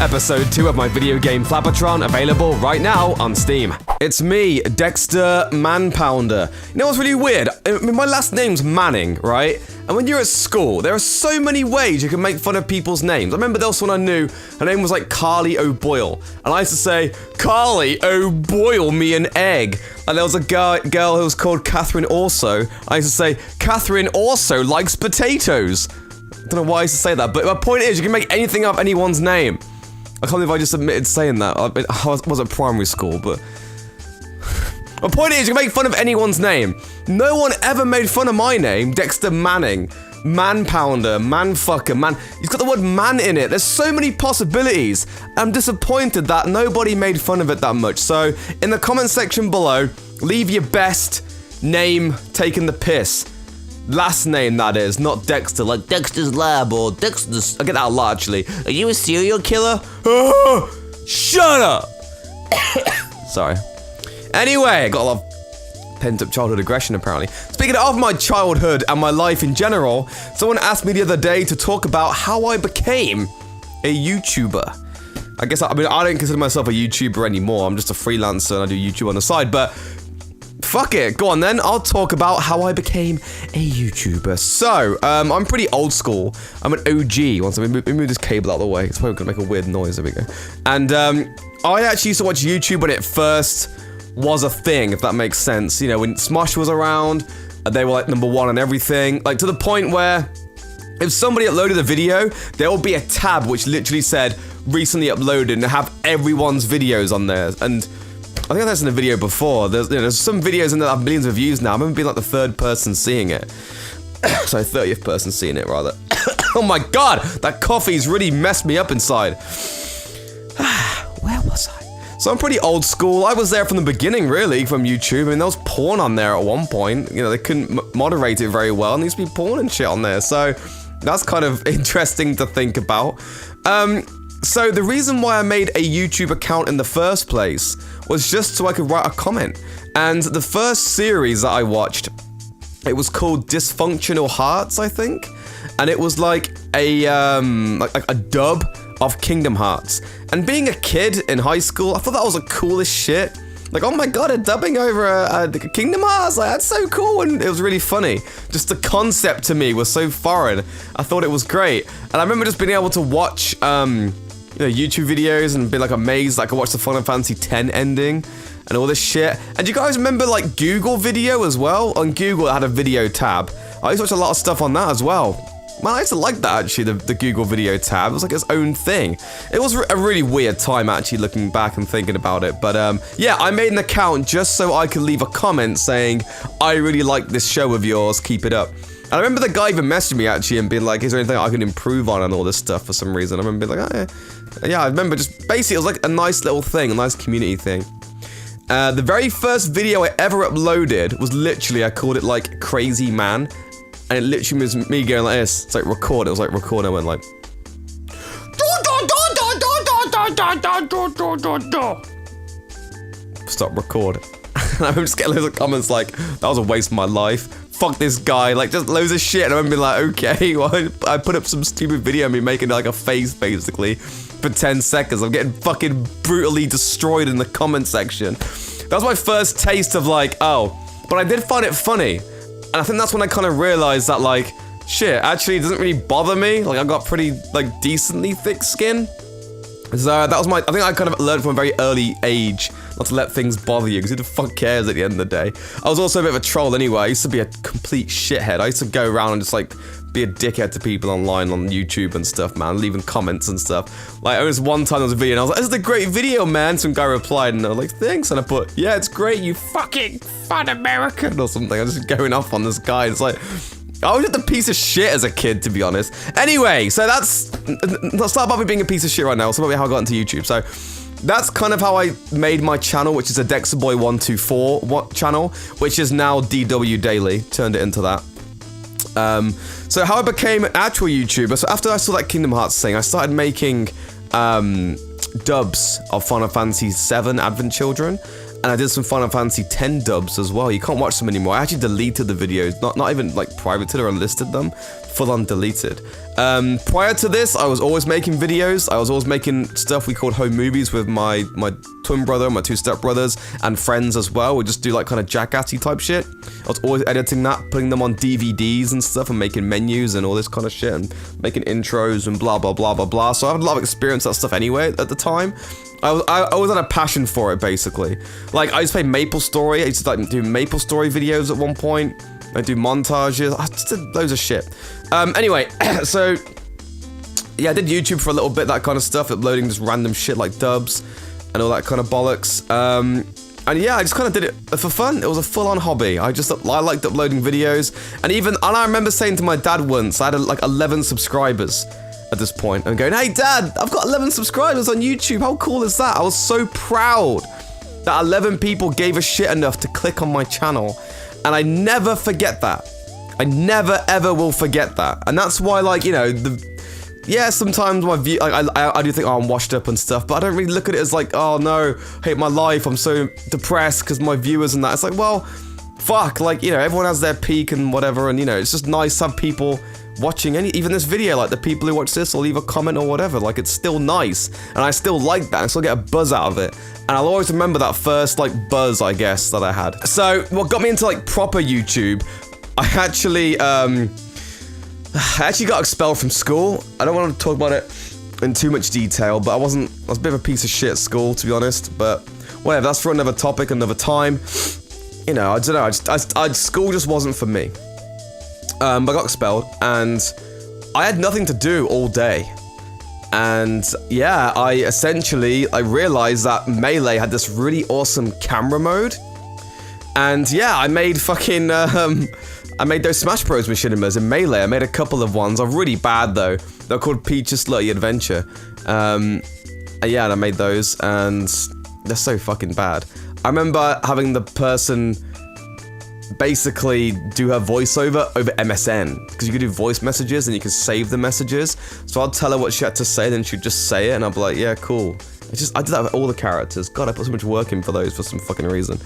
Episode 2 of my video game FLAPPATRON, available right now on Steam. It's me, Dexter Manpounder. You know what's really weird? I mean, my last name's Manning, right? And when you're at school, there are so many ways you can make fun of people's names. I remember there was someone I knew, her name was like Carly O'Boyle. And I used to say, Carly O'Boyle me an egg. And there was a girl who was called Catherine Also. I used to say, Catherine also likes potatoes. I don't know why I used to say that, but my point is, you can make anything up anyone's name. I can't believe I just admitted saying that. I was at primary school, but... My point is, you can make fun of anyone's name. No one ever made fun of my name, Dexter Manning. Manpounder, manfucker, man. He's got the word man in it. There's so many possibilities. I'm disappointed that nobody made fun of it that much. So, in the comment section below, leave your best name taking the piss. Last name, that is, not Dexter, like Dexter's Lab or Dexter's... I get that a lot, actually. Are you a serial killer? Shut up! Sorry. Anyway, I got a lot of pent-up childhood aggression, apparently. Speaking of my childhood and my life in general, someone asked me the other day to talk about how I became a YouTuber. I guess, I mean, I don't consider myself a YouTuber anymore. I'm just a freelancer and I do YouTube on the side, but... Fuck it, go on then, I'll talk about how I became a YouTuber. So, I'm pretty old school. I'm an OG. Once let me move this cable out of the way. It's probably gonna make a weird noise, there we go. And, I actually used to watch YouTube when it first was a thing, if that makes sense. You know, when Smosh was around, they were like #1 on everything. Like, to the point where, if somebody uploaded a video, there would be a tab which literally said, recently uploaded, and have everyone's videos on there. And I think that's in a video before. There's some videos in there that have millions of views now. I remember being like the 3rd person seeing it. Sorry, 30th person seeing it, rather. Oh my god! That coffee's really messed me up inside. Where was I? So I'm pretty old school. I was there from the beginning, really, from YouTube. I mean, there was porn on there at one point. You know, they couldn't moderate it very well, and there used to be porn and shit on there. So that's kind of interesting to think about. So the reason why I made a YouTube account in the first place was just so I could write a comment. And the first series that I watched, it was called Dysfunctional Hearts, I think. And it was like a dub of Kingdom Hearts. And being a kid in high school, I thought that was the coolest shit. Like, oh my god, a dubbing over Kingdom Hearts, like, that's so cool, and it was really funny. Just the concept to me was so foreign. I thought it was great. And I remember just being able to watch, you know, YouTube videos and be like amazed, like I watched the Final Fantasy X ending and all this shit. And do you guys remember like Google video as well? On Google it had a video tab. I used to watch a lot of stuff on that as well. Man, I used to like that actually, the Google video tab. It was like its own thing. It was a really weird time actually looking back and thinking about it. But yeah, I made an account just so I could leave a comment saying, I really like this show of yours, keep it up. And I remember the guy even messaged me actually and being like, is there anything I can improve on and all this stuff for some reason. I remember being like, oh, yeah, I remember just basically it was like a nice little thing, a nice community thing. The very first video I ever uploaded was literally, I called it like Crazy Man. And it literally was me going like this. It's like record, it was like record, I went like... Stop record. And I would just get loads of comments like, that was a waste of my life. Fuck this guy, like just loads of shit. And I remember being like, okay, well, I put up some stupid video of me making like a face basically for 10 seconds. I'm getting fucking brutally destroyed in the comment section. That was my first taste of like, oh, but I did find it funny. And I think that's when I kind of realized that like, shit, actually it doesn't really bother me. Like I got pretty like decently thick skin. So that was I think I kind of learned from a very early age not to let things bother you, because who the fuck cares at the end of the day. I was also a bit of a troll anyway. I used to be a complete shithead. I used to go around and just like be a dickhead to people online on YouTube and stuff, man, leaving comments and stuff. Like, there was one time there was a video and I was like, this is a great video, man. Some guy replied and I was like, thanks. And I put, yeah, it's great, you fucking fat American or something. I was just going off on this guy. It's like, I was just a piece of shit as a kid, to be honest. Anyway, so let's start about me being a piece of shit right now. Let's talk about how I got into YouTube. So that's kind of how I made my channel, which is a DexterBoy124 channel, which is now DW Daily. Turned it into that. So how I became an actual YouTuber, so after I saw that Kingdom Hearts thing, I started making dubs of Final Fantasy VII Advent Children, and I did some Final Fantasy X dubs as well. You can't watch them anymore. I actually deleted the videos, not even like privated or unlisted them, full on deleted. Prior to this, I was always making videos. I was always making stuff we called home movies with my twin brother, my 2 stepbrothers, and friends as well. We'd just do like kind of jackassy type shit. I was always editing that, putting them on DVDs and stuff, and making menus and all this kind of shit, and making intros and blah blah blah blah blah. So I had a lot of experience with that stuff anyway at the time. I always had a passion for it, basically. Like, I used to play MapleStory. I used to like do MapleStory videos at one point. I do montages. I just did loads of shit. Anyway, so yeah, I did YouTube for a little bit, that kind of stuff, uploading just random shit like dubs and all that kind of bollocks. And yeah, I just kind of did it for fun. It was a full-on hobby. I liked uploading videos, and I remember saying to my dad once, I had like 11 subscribers at this point, and going, "Hey Dad, I've got 11 subscribers on YouTube. How cool is that?" I was so proud that 11 people gave a shit enough to click on my channel, and I never forget that. I never ever will forget that, and that's why, like, you know, sometimes my view, like, I do think, oh, I'm washed up and stuff, but I don't really look at it as like, oh no, I hate my life, I'm so depressed because my viewers and that. It's like, well, fuck, like, you know, everyone has their peak and whatever, and, you know, it's just nice to have people watching even this video, like the people who watch this will leave a comment or whatever. Like, it's still nice, and I still like that. I still get a buzz out of it, and I'll always remember that first, like, buzz, I guess, that I had. So what got me into like proper YouTube, I actually got expelled from school. I don't want to talk about it in too much detail, but I was a bit of a piece of shit at school, to be honest, but whatever, that's for another topic, another time. You know, I don't know, school just wasn't for me. I got expelled, and I had nothing to do all day. And yeah, I realized that Melee had this really awesome camera mode. And yeah, I made fucking, I made those Smash Bros. Machinimas in Melee. I made a couple of ones. They're really bad though. They're called Peach's Slutty Adventure. Yeah, and I made those, and they're so fucking bad. I remember having the person basically do her voiceover over MSN, because you could do voice messages and you could save the messages. So I'd tell her what she had to say, then she'd just say it, and I'd be like, yeah, cool. I did that with all the characters. God, I put so much work in for those for some fucking reason.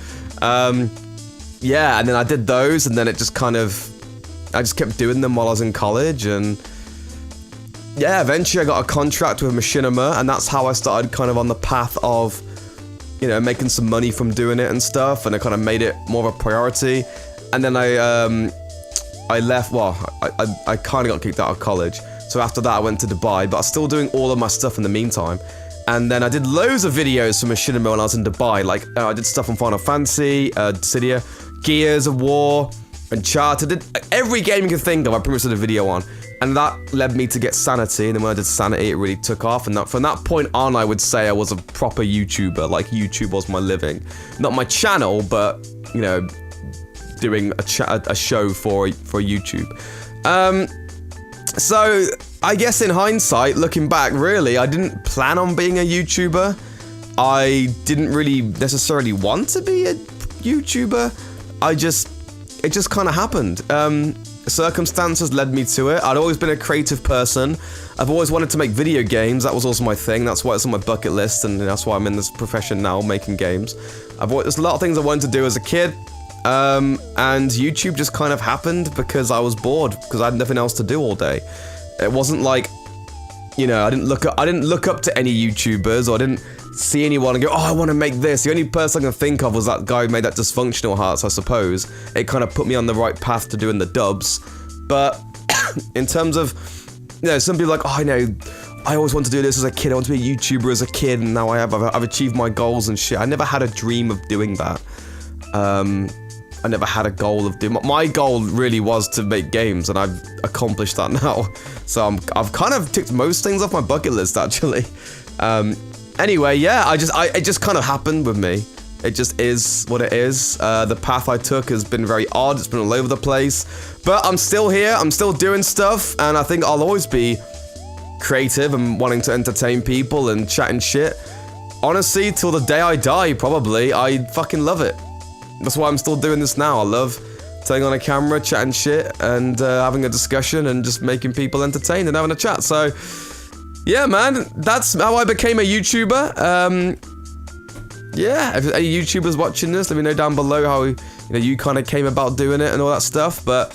Yeah, and then I did those, and then it just kind of, I just kept doing them while I was in college, and yeah, eventually I got a contract with Machinima, and that's how I started kind of on the path of, you know, making some money from doing it and stuff, and I kind of made it more of a priority. And then I left, well, I kind of got kicked out of college, so after that I went to Dubai, but I was still doing all of my stuff in the meantime. And then I did loads of videos for Machinima when I was in Dubai, like, I did stuff on Final Fantasy, Dissidia, Gears of War, Uncharted, I did every game you can think of, I pretty much did a video on. And that led me to get Sanity, and then when I did Sanity, it really took off, and from that point on, I would say I was a proper YouTuber, like, YouTube was my living. Not my channel, but, you know, doing a show for YouTube. So, I guess in hindsight, looking back, really, I didn't plan on being a YouTuber. I didn't really necessarily want to be a YouTuber. It just kind of happened. Circumstances led me to it. I'd always been a creative person. I've always wanted to make video games. That was also my thing. That's why it's on my bucket list, and that's why I'm in this profession now, making games. There's a lot of things I wanted to do as a kid, and YouTube just kind of happened because I was bored, because I had nothing else to do all day. It wasn't like, you know, I didn't look up to any YouTubers, or I didn't see anyone and go, oh, I want to make this. The only person I can think of was that guy who made that Dysfunctional Hearts, I suppose. It kind of put me on the right path to doing the dubs. But in terms of, you know, some people are like, oh, I know, I always wanted to do this as a kid. I want to be a YouTuber as a kid, and now I've achieved my goals and shit. I never had a dream of doing that. I never had a goal of doing. My goal really was to make games, and I've accomplished that now. So I've kind of ticked most things off my bucket list, actually. Anyway, yeah, it just kind of happened with me. It just is what it is. The path I took has been very odd. It's been all over the place, but I'm still here. I'm still doing stuff, and I think I'll always be creative and wanting to entertain people and chatting shit. Honestly, till the day I die, probably. I fucking love it. That's why I'm still doing this now. I love turning on a camera, chatting shit, and having a discussion, and just making people entertained and having a chat. So, yeah, man, that's how I became a YouTuber. Yeah, if any YouTubers watching this, let me know down below how you kind of came about doing it and all that stuff. But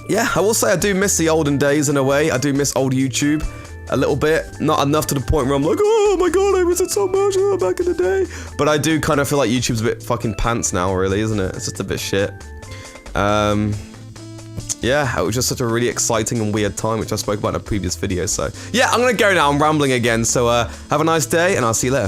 yeah, I will say I do miss the olden days in a way. I do miss old YouTube a little bit. Not enough to the point where I'm like, oh my god, I miss it so much back in the day. But I do kind of feel like YouTube's a bit fucking pants now, really, isn't it? It's just a bit shit. Yeah, it was just such a really exciting and weird time, which I spoke about in a previous video. So, yeah, I'm gonna go now. I'm rambling again. So, have a nice day, and I'll see you later.